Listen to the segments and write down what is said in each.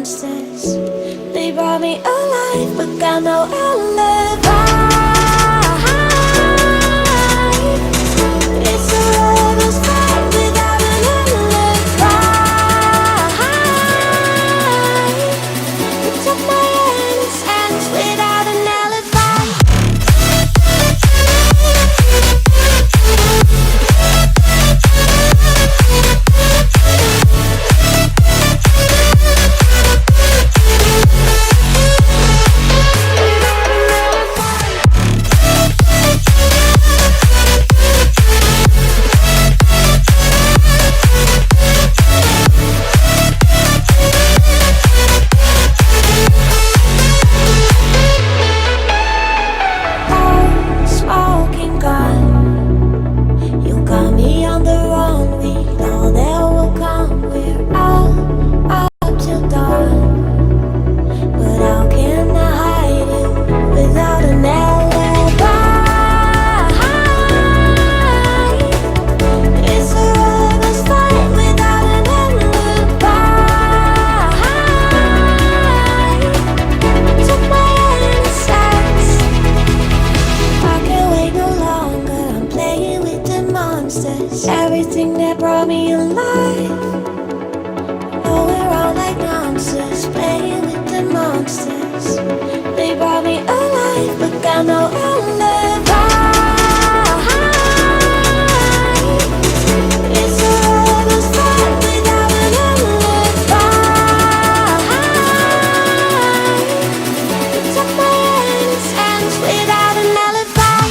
monsters. They brought me alive, but got no alibi. It's a lover's fight without an alibi. They took my innocence without an alibi. Smoking gun, you got me on the wrong. We know that will come. We're up till dawn. But how can I hide you without an alibi? It's a lover's fight without an alibi. Took my innocence. I can't wait no longer. I'm playing with the monsters. Everything that brought me alive. No, we're all like monsters, playing with the monsters. They brought me alive, but got no alibi. It's a lover's fight without an alibi. They took my innocence without an alibi.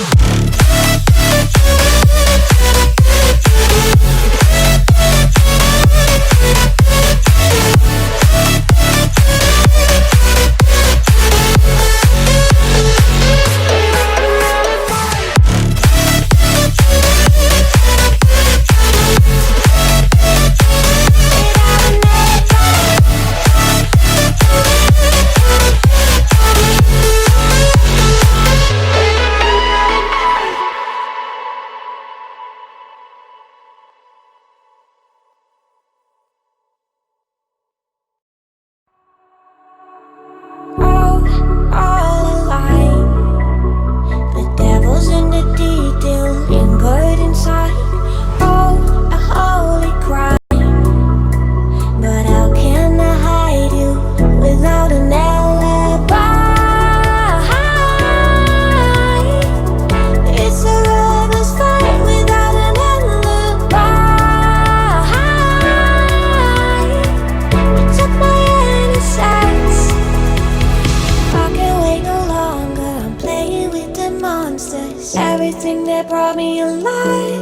All alive. The devil's in the detail, lingered inside. Oh, a holy crime. But how can I hide you without an alibi? It's a lover's fight without an alibi. You took my innocence. I can't wait no longer. I'm playing with the monsters. Everything that brought me alive.